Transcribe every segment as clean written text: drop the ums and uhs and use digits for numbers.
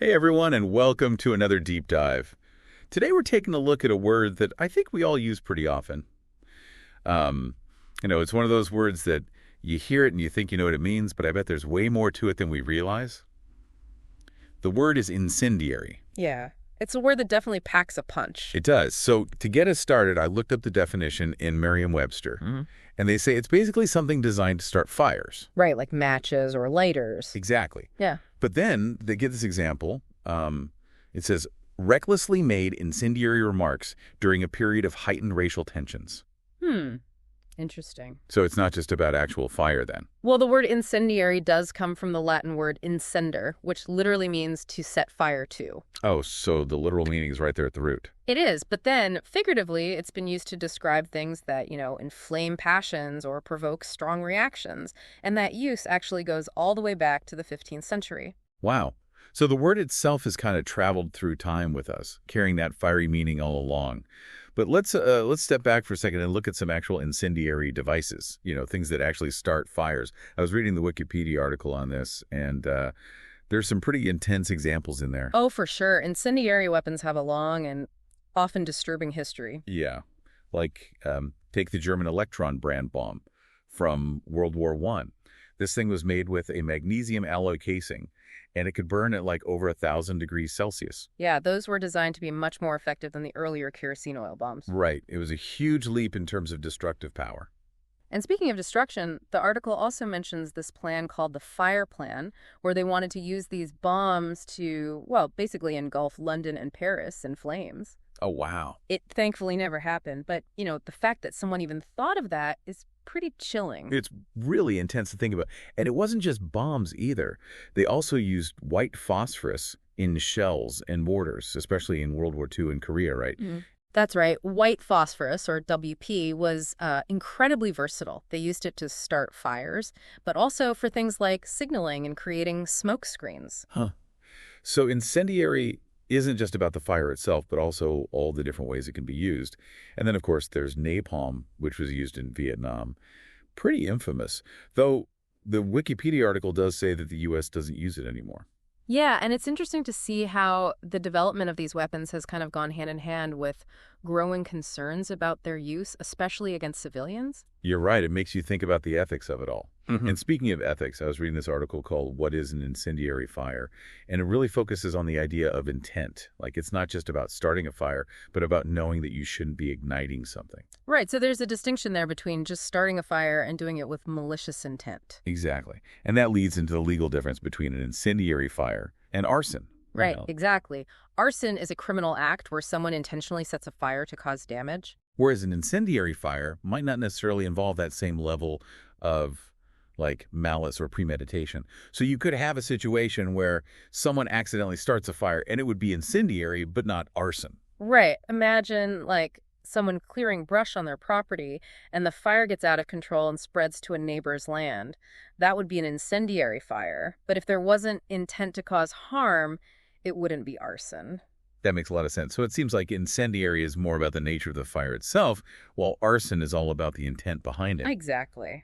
Hey everyone, and welcome to another deep dive. Today we're taking a look at a word that I think we all use pretty often. Um, it's one of those words that you hear it and you think you know what it means, but I bet there's way more to it than we realize. The word is incendiary. Yeah. It's a word that definitely packs a punch. It does. So to get us started, I looked up the definition in Merriam-Webster, and they say it's basically something designed to start fires. Right, like matches or lighters. Exactly. Yeah. But then they give this example. It says, recklessly made incendiary remarks during a period of heightened racial tensions. Interesting. So it's not just about actual fire then. Well, the word incendiary does come from the Latin word incender, which literally means to set fire to. Oh, so the literal meaning is right there at the root. It is, but then, figuratively, it's been used to describe things that, inflame passions or provoke strong reactions. And that use actually goes all the way back to the 15th century. Wow. So the word itself has kind of traveled through time with us, carrying that fiery meaning all along. But let's step back for a second and look at some actual incendiary devices, things that actually start fires. I was reading the Wikipedia article on this, and there's some pretty intense examples in there. Oh, for sure. Incendiary weapons have a long and often disturbing history. Yeah. Like, take the German Electron brand bomb from World War I. This thing was made with a magnesium alloy casing, and it could burn at like over 1,000 degrees Celsius. Yeah, those were designed to be much more effective than the earlier kerosene oil bombs. Right. It was a huge leap in terms of destructive power. And speaking of destruction, the article also mentions this plan called the Fire Plan, where they wanted to use these bombs to, well, basically engulf London and Paris in flames. Oh, wow. It thankfully never happened, but, the fact that someone even thought of that is pretty chilling. It's really intense to think about. And it wasn't just bombs either. They also used white phosphorus in shells and mortars, especially in World War II in Korea, right? That's right. White phosphorus, or WP, was incredibly versatile. They used it to start fires, but also for things like signaling and creating smoke screens. Huh. So incendiary isn't just about the fire itself, but also all the different ways it can be used. And then, of course, there's napalm, which was used in Vietnam. Pretty infamous, though the Wikipedia article does say that the U.S. doesn't use it anymore. Yeah, and it's interesting to see how the development of these weapons has kind of gone hand in hand with growing concerns about their use, especially against civilians. You're right. It makes you think about the ethics of it all. And speaking of ethics, I was reading this article called What is an Incendiary Fire? And it really focuses on the idea of intent. Like, it's not just about starting a fire, but about knowing that you shouldn't be igniting something. Right, so there's a distinction there between just starting a fire and doing it with malicious intent. Exactly. And that leads into the legal difference between an incendiary fire and arson. Right, exactly. Arson is a criminal act where someone intentionally sets a fire to cause damage. Whereas an incendiary fire might not necessarily involve that same level of like malice or premeditation. So you could have a situation where someone accidentally starts a fire and it would be incendiary, but not arson. Right. Imagine, someone clearing brush on their property and the fire gets out of control and spreads to a neighbor's land. That would be an incendiary fire. But if there wasn't intent to cause harm, it wouldn't be arson. That makes a lot of sense. So it seems like incendiary is more about the nature of the fire itself, while arson is all about the intent behind it. Exactly.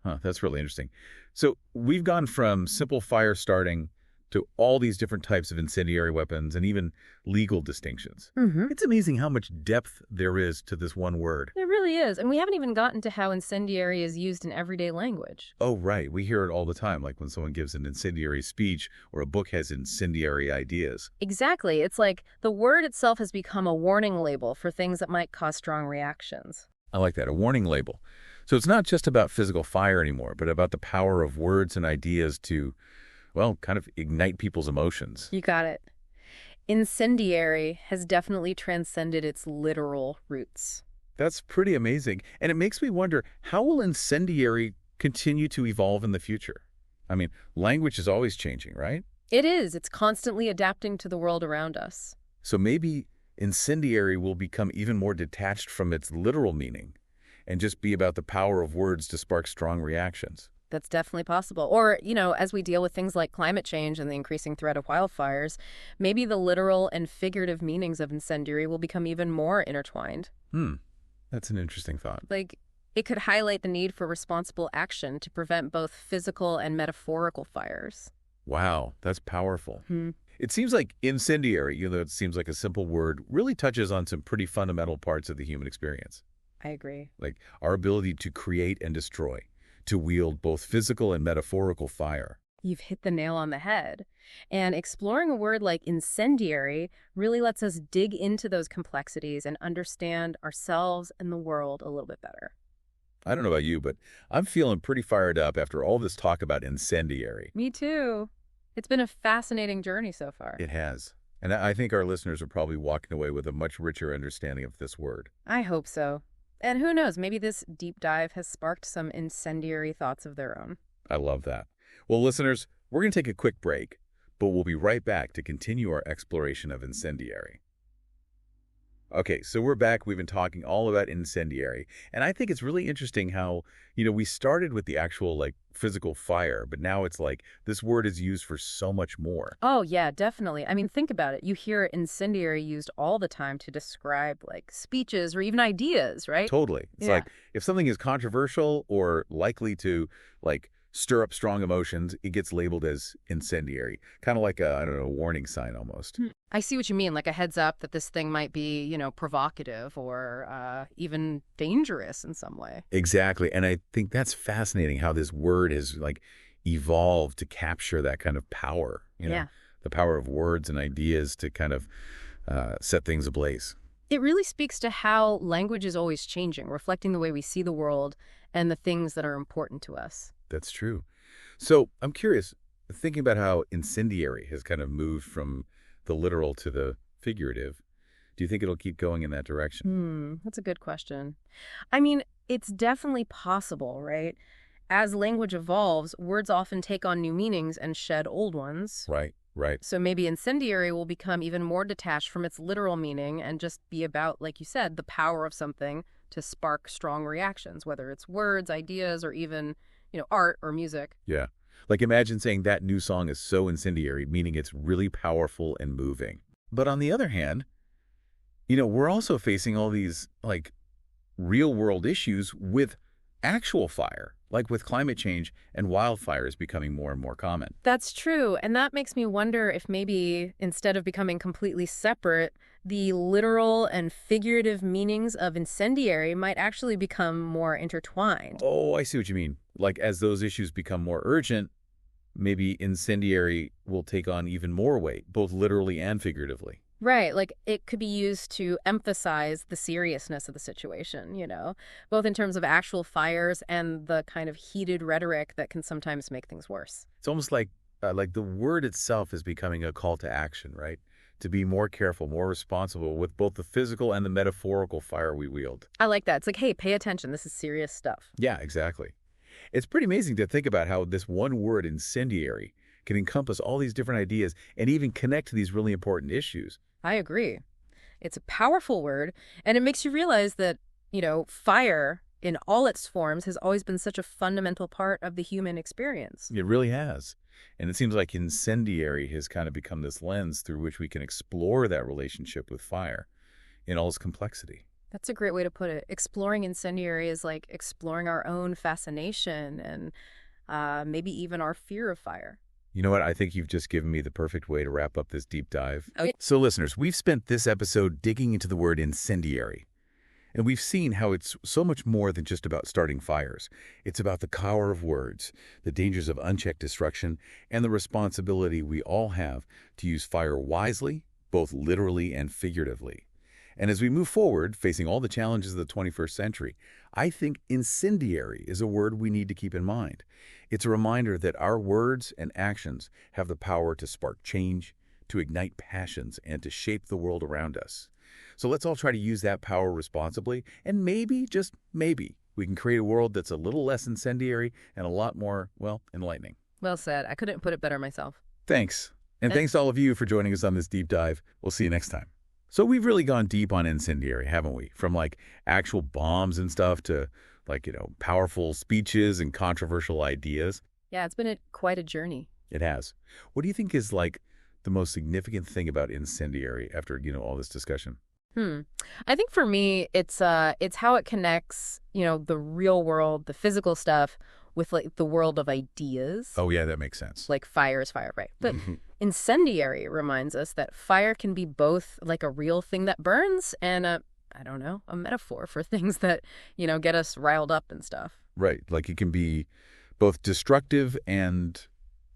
Huh, that's really interesting. So we've gone from simple fire starting to all these different types of incendiary weapons and even legal distinctions. It's amazing how much depth there is to this one word. It really is. And we haven't even gotten to how incendiary is used in everyday language. Oh, right. We hear it all the time, like when someone gives an incendiary speech or a book has incendiary ideas. Exactly. It's like the word itself has become a warning label for things that might cause strong reactions. I like that, a warning label. So it's not just about physical fire anymore, but about the power of words and ideas to, well, kind of ignite people's emotions. You got it. Incendiary has definitely transcended its literal roots. That's pretty amazing. And it makes me wonder, how will incendiary continue to evolve in the future? I mean, language is always changing, right? It is. It's constantly adapting to the world around us. So maybe incendiary will become even more detached from its literal meaning and just be about the power of words to spark strong reactions. That's definitely possible. Or, as we deal with things like climate change and the increasing threat of wildfires, maybe the literal and figurative meanings of incendiary will become even more intertwined. That's an interesting thought. It could highlight the need for responsible action to prevent both physical and metaphorical fires. Wow, that's powerful. It seems like incendiary, it seems like a simple word, really touches on some pretty fundamental parts of the human experience, I agree. like our ability to create and destroy, to wield both physical and metaphorical fire. You've hit the nail on the head. And exploring a word like incendiary really lets us dig into those complexities and understand ourselves and the world a little bit better. I don't know about you, but I'm feeling pretty fired up after all this talk about incendiary. Me too. It's been a fascinating journey so far. It has. And I think our listeners are probably walking away with a much richer understanding of this word. I hope so. And who knows, maybe this deep dive has sparked some incendiary thoughts of their own. I love that. Well, listeners, we're going to take a quick break, but we'll be right back to continue our exploration of incendiary. Okay, so we're back. We've been talking all about incendiary, and I think it's really interesting how, we started with the actual, physical fire, but now it's like this word is used for so much more. Oh, yeah, definitely. I mean, think about it. You hear incendiary used all the time to describe, speeches or even ideas, right? Totally. It's Yeah. like if something is controversial or likely to, stir up strong emotions, it gets labeled as incendiary. Kind of like a, I don't know, warning sign almost. I see what you mean, like a heads up that this thing might be, provocative or even dangerous in some way. Exactly. And I think that's fascinating how this word has evolved to capture that kind of power, Yeah. the power of words and ideas to kind of set things ablaze. It really speaks to how language is always changing, reflecting the way we see the world and the things that are important to us. That's true. So I'm curious, thinking about how incendiary has kind of moved from the literal to the figurative, do you think it'll keep going in that direction? That's a good question. I mean, it's definitely possible, right? As language evolves, words often take on new meanings and shed old ones. Right, right. So maybe incendiary will become even more detached from its literal meaning and just be about, like you said, the power of something to spark strong reactions, whether it's words, ideas, or even, art or music. Yeah. Like imagine saying that new song is so incendiary, meaning it's really powerful and moving. But on the other hand, we're also facing all these real world issues with actual fire, like with climate change and wildfires becoming more and more common. That's true. And that makes me wonder if maybe instead of becoming completely separate, the literal and figurative meanings of incendiary might actually become more intertwined. Oh, I see what you mean. Like as those issues become more urgent, maybe incendiary will take on even more weight, both literally and figuratively. Right, like it could be used to emphasize the seriousness of the situation, both in terms of actual fires and the kind of heated rhetoric that can sometimes make things worse. It's almost like the word itself is becoming a call to action, right? To be more careful, more responsible with both the physical and the metaphorical fire we wield. I like that. It's like, hey, pay attention. This is serious stuff. Yeah, exactly. It's pretty amazing to think about how this one word, incendiary, can encompass all these different ideas and even connect to these really important issues. I agree. It's a powerful word, and it makes you realize that, fire in all its forms has always been such a fundamental part of the human experience. It really has. And it seems like incendiary has kind of become this lens through which we can explore that relationship with fire in all its complexity. That's a great way to put it. Exploring incendiary is like exploring our own fascination and maybe even our fear of fire. You know what? I think you've just given me the perfect way to wrap up this deep dive. Okay. So listeners, we've spent this episode digging into the word incendiary. And we've seen how it's so much more than just about starting fires. It's about the power of words, the dangers of unchecked destruction, and the responsibility we all have to use fire wisely, both literally and figuratively. And as we move forward, facing all the challenges of the 21st century, I think incendiary is a word we need to keep in mind. It's a reminder that our words and actions have the power to spark change, to ignite passions, and to shape the world around us. So let's all try to use that power responsibly, and maybe, just maybe, we can create a world that's a little less incendiary and a lot more, enlightening. Well said. I couldn't put it better myself. Thanks. And thanks to all of you for joining us on this deep dive. We'll see you next time. So we've really gone deep on incendiary, haven't we? From actual bombs and stuff to powerful speeches and controversial ideas. Yeah, it's been quite a journey. It has. What do you think is the most significant thing about incendiary after, all this discussion? I think for me, it's how it connects, the real world, the physical stuff, with like the world of ideas. Oh, yeah, that makes sense. Like fire is fire, right? But Mhm. incendiary reminds us that fire can be both like a real thing that burns and I don't know, a metaphor for things that, get us riled up and stuff. Right. Like it can be both destructive and,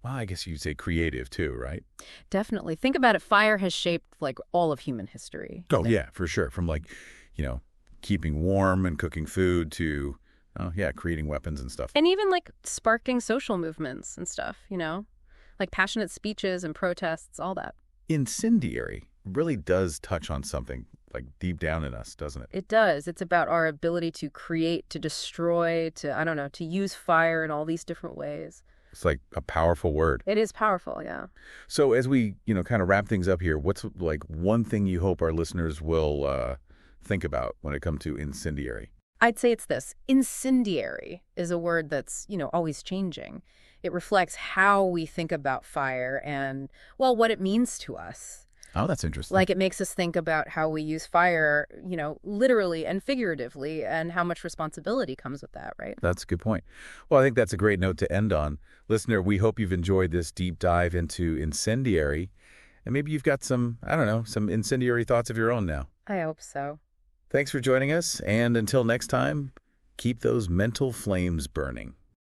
well, I guess you'd say creative too, right? Definitely. Think about it. Fire has shaped like all of human history. Oh, yeah, for sure. From like, you know, keeping warm and cooking food to, oh, yeah, creating weapons and stuff. And even like sparking social movements and stuff, like passionate speeches and protests, all that. Incendiary really does touch on something like deep down in us, doesn't it? It does. It's about our ability to create, to destroy, to, I don't know, to use fire in all these different ways. It's like a powerful word. It is powerful, yeah. So as we, kind of wrap things up here, what's like one thing you hope our listeners will think about when it comes to incendiary? I'd say it's this. Incendiary is a word that's, always changing. It reflects how we think about fire and, well, what it means to us. Oh, that's interesting. Like it makes us think about how we use fire, literally and figuratively, and how much responsibility comes with that, right? That's a good point. Well, I think that's a great note to end on. Listener, we hope you've enjoyed this deep dive into incendiary. And maybe you've got some, I don't know, some incendiary thoughts of your own now. I hope so. Thanks for joining us. And until next time, keep those mental flames burning.